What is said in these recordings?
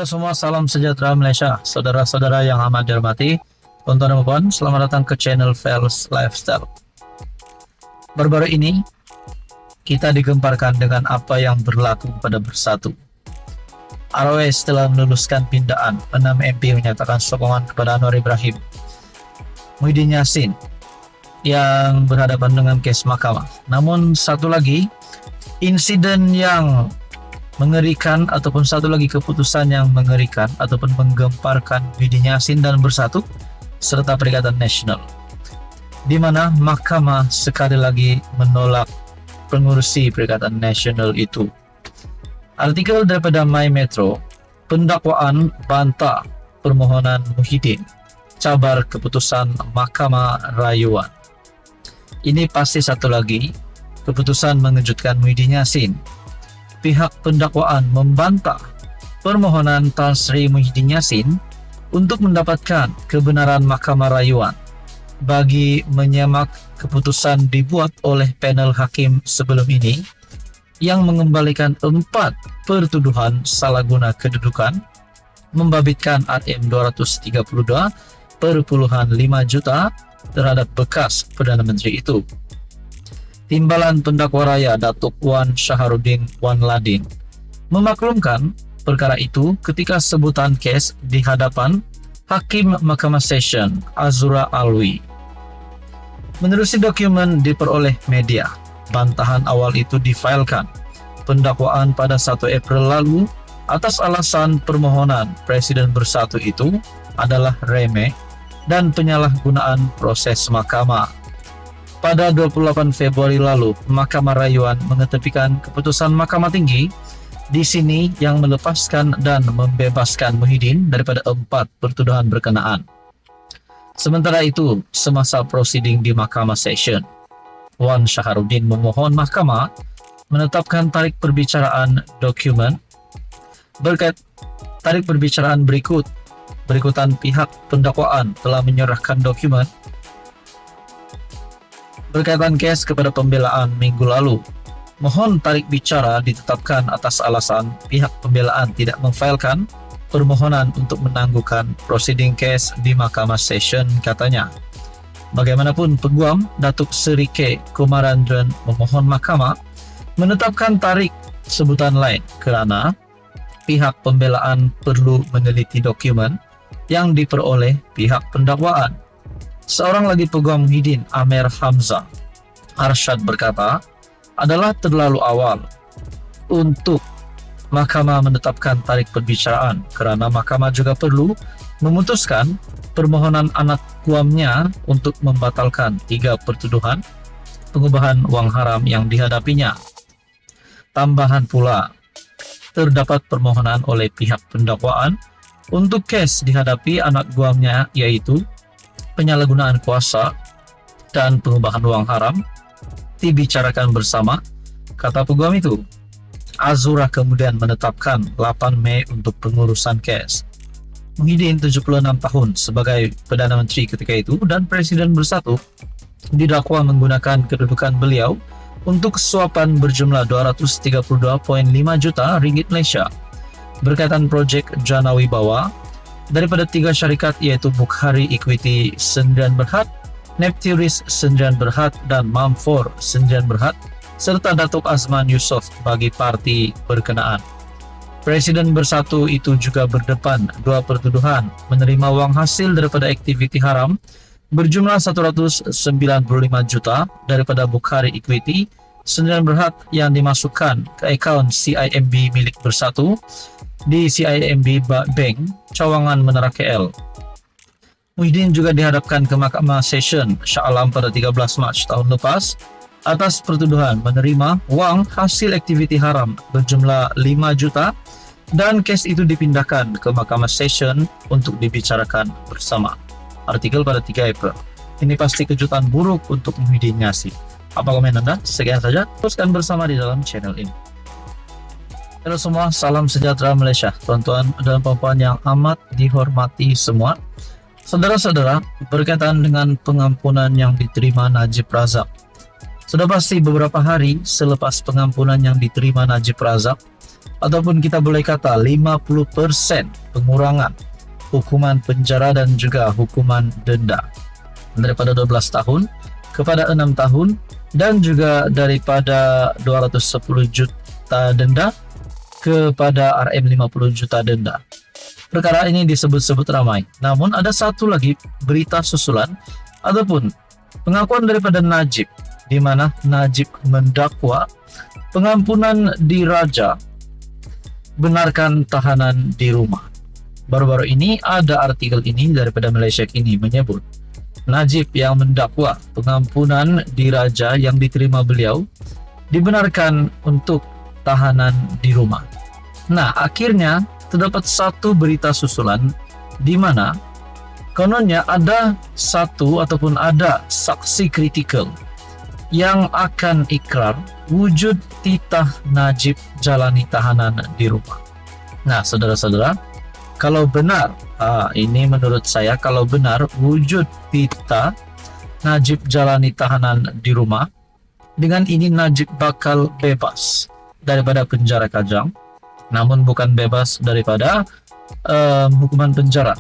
Halo semua, salam sejahtera Malaysia, saudara-saudara yang amat dihormati, tuan-tuan dan puan, selamat datang ke channel Fels Lifestyle. Baru-baru ini, kita digemparkan dengan apa yang berlaku pada Bersatu. ROS telah meluluskan pindaan, 6 MP menyatakan sokongan kepada Anwar Ibrahim. Muhyiddin Yassin yang berhadapan dengan kes mahkamah. Namun satu lagi, insiden yang mengerikan ataupun satu lagi keputusan yang mengerikan ataupun menggemparkan Muhyiddin Yassin dan Bersatu serta Perikatan Nasional, di mana mahkamah sekali lagi menolak pengurusi Perikatan Nasional itu. Artikel daripada My Metro, pendakwaan bantah permohonan Muhyiddin, cabar keputusan Mahkamah Rayuan. Ini pasti satu lagi keputusan mengejutkan Muhyiddin Yassin. Pihak pendakwaan membantah permohonan Tan Sri Muhyiddin Yassin untuk mendapatkan kebenaran Mahkamah Rayuan bagi menyemak keputusan dibuat oleh panel hakim sebelum ini yang mengembalikan 4 pertuduhan salah guna kedudukan, membabitkan RM 232,5 juta terhadap bekas Perdana Menteri itu. Timbalan pendakwa raya Datuk Wan Shahrudin Wan Ladin memaklumkan perkara itu ketika sebutan kes di hadapan Hakim Mahkamah Session Azura Alwi. Menerusi dokumen diperoleh media, bantahan awal itu difailkan pendakwaan pada 1 April lalu atas alasan permohonan Presiden Bersatu itu adalah remeh dan penyalahgunaan proses mahkamah. Pada 28 Februari lalu, Mahkamah Rayuan mengetepikan keputusan Mahkamah Tinggi di sini yang melepaskan dan membebaskan Muhyiddin daripada 4 pertuduhan berkenaan. Sementara itu, semasa prosiding di Mahkamah Session, Wan Shahrudin memohon mahkamah menetapkan tarik perbicaraan dokumen berkait tarik perbicaraan berikutan pihak pendakwaan telah menyerahkan dokumen berkaitan kes kepada pembelaan minggu lalu. Mohon tarik bicara ditetapkan atas alasan pihak pembelaan tidak memfailkan permohonan untuk menangguhkan prosiding kes di Mahkamah Session, katanya. Bagaimanapun, Peguam Datuk Seri K. Kumarandran memohon mahkamah menetapkan tarik sebutan lain kerana pihak pembelaan perlu meneliti dokumen yang diperoleh pihak pendakwaan. Seorang lagi peguam Muhyiddin, Amer Hamzah Arsyad, berkata, adalah terlalu awal untuk mahkamah menetapkan tarik perbicaraan kerana mahkamah juga perlu memutuskan permohonan anak guamnya untuk membatalkan 3 pertuduhan pengubahan wang haram yang dihadapinya. Tambahan pula, terdapat permohonan oleh pihak pendakwaan untuk kes dihadapi anak guamnya, yaitu penyalahgunaan kuasa dan pengubahan wang haram dibicarakan bersama, kata peguam itu. Azura kemudian menetapkan 8 Mei untuk pengurusan kes. Muhyiddin, 76 tahun, sebagai Perdana Menteri ketika itu dan Presiden Bersatu, didakwa menggunakan kedudukan beliau untuk suapan berjumlah 232,5 juta ringgit Malaysia berkaitan projek Jana Wibawa daripada 3 syarikat, iaitu Bukhari Equity Sdn Bhd, Nepturis Sdn Bhd dan Mamfor Sdn Bhd, serta Datuk Azman Yusof bagi parti berkenaan. Presiden Bersatu itu juga berdepan 2 pertuduhan menerima wang hasil daripada aktiviti haram berjumlah 195 juta daripada Bukhari Equity Sdn Bhd yang dimasukkan ke akaun CIMB milik Bersatu di CIMB Bank Cawangan Menara KL. Muhyiddin juga dihadapkan ke Mahkamah Session Shah Alam pada 13 Mac tahun lepas atas pertuduhan menerima wang hasil aktiviti haram berjumlah 5 juta dan kes itu dipindahkan ke Mahkamah Session untuk dibicarakan bersama. Artikel pada 3 April. Ini pasti kejutan buruk untuk Muhyiddin Yassin. Apa komen Anda? Sekian saja, teruskan bersama di dalam channel ini. Halo semua, salam sejahtera Malaysia, tuan-tuan dan puan-puan yang amat dihormati semua. Saudara-saudara, berkaitan dengan pengampunan yang diterima Najib Razak. Sudah pasti beberapa hari selepas pengampunan yang diterima Najib Razak, ataupun kita boleh kata 50% pengurangan hukuman penjara dan juga hukuman denda daripada 12 tahun kepada 6 tahun dan juga daripada 210 juta denda kepada RM 50 juta denda. Perkara ini disebut-sebut ramai. Namun ada satu lagi berita susulan ataupun pengakuan daripada Najib, di mana Najib mendakwa pengampunan diraja benarkan tahanan di rumah. Baru-baru ini ada artikel ini daripada Malaysia Kini menyebut Najib yang mendakwa pengampunan diraja yang diterima beliau dibenarkan untuk tahanan di rumah. Nah, akhirnya terdapat satu berita susulan di mana kononnya ada satu ataupun ada saksi kritikal yang akan ikrar wujud titah Najib jalani tahanan di rumah. Nah, saudara-saudara, kalau benar, ini menurut saya, kalau benar wujud titah Najib jalani tahanan di rumah, dengan ini Najib bakal bebas daripada penjara Kajang, namun bukan bebas daripada hukuman penjara.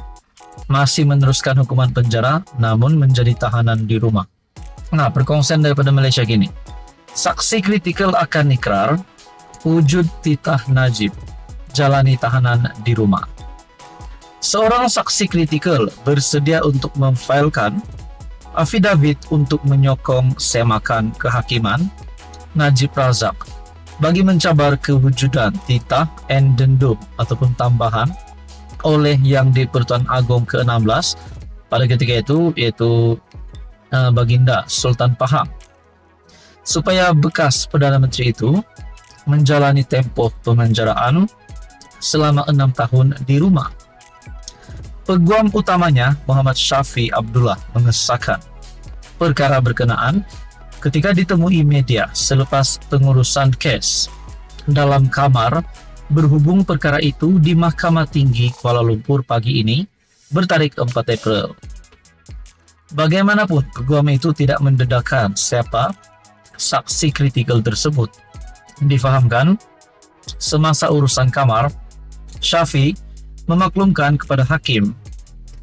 Masih meneruskan hukuman penjara, namun menjadi tahanan di rumah. Nah, perkongsian daripada Malaysia Kini. Saksi kritikal akan ikrar wujud titah Najib jalani tahanan di rumah. Seorang saksi kritikal bersedia untuk memfailkan afidavit untuk menyokong semakan kehakiman Najib Razak bagi mencabar kewujudan titah endendum ataupun tambahan oleh Yang di-Pertuan Agong ke-16 pada ketika itu, yaitu Baginda Sultan Pahang, supaya bekas Perdana Menteri itu menjalani tempoh pemenjaraan selama 6 tahun di rumah. Peguam utamanya Muhammad Syafi Abdullah mengesahkan perkara berkenaan ketika ditemui media selepas pengurusan kes dalam kamar berhubung perkara itu di Mahkamah Tinggi Kuala Lumpur pagi ini bertarikh 4 April. Bagaimanapun, peguam itu tidak mendedahkan siapa saksi kritikal tersebut. Difahamkan, semasa urusan kamar, Syafi memaklumkan kepada Hakim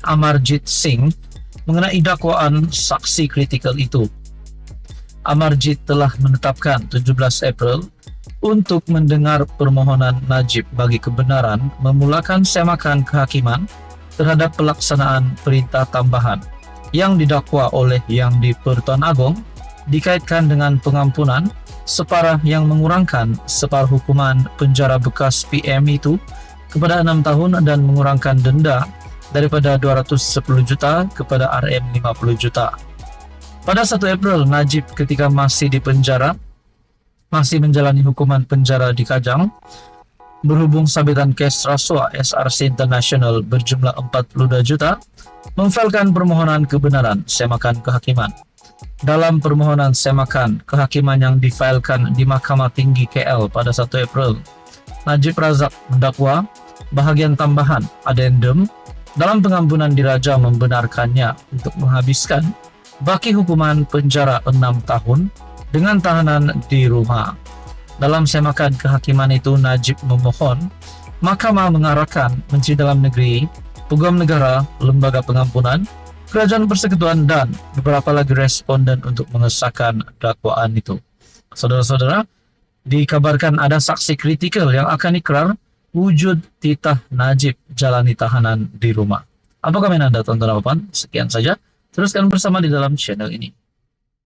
Amarjit Singh mengenai dakwaan saksi kritikal itu. Amarjit telah menetapkan 17 April untuk mendengar permohonan Najib bagi kebenaran memulakan semakan kehakiman terhadap pelaksanaan perintah tambahan yang didakwa oleh Yang di-Pertuan Agong dikaitkan dengan pengampunan separah yang mengurangkan separuh hukuman penjara bekas PM itu kepada 6 tahun dan mengurangkan denda daripada 210 juta kepada RM 50 juta. Pada 1 April, Najib ketika masih di penjara, masih menjalani hukuman penjara di Kajang, berhubung sabitan kes rasuah SRC International berjumlah 42 juta, memfailkan permohonan kebenaran semakan kehakiman. Dalam permohonan semakan kehakiman yang difailkan di Mahkamah Tinggi KL pada 1 April, Najib Razak mendakwa bahagian tambahan addendum dalam pengampunan diraja membenarkannya untuk menghabiskan baki hukuman penjara 6 tahun dengan tahanan di rumah. Dalam semakan kehakiman itu, Najib memohon Mahkamah mengarahkan Menteri Dalam Negeri, Peguam Negara, Lembaga Pengampunan, Kerajaan Persekutuan dan beberapa lagi responden untuk mengesahkan dakwaan itu. Saudara-saudara, dikabarkan ada saksi kritikal yang akan ikrar wujud titah Najib jalani tahanan di rumah. Apa komen Anda, tonton apa? Sekian saja. Teruskan bersama di dalam channel ini.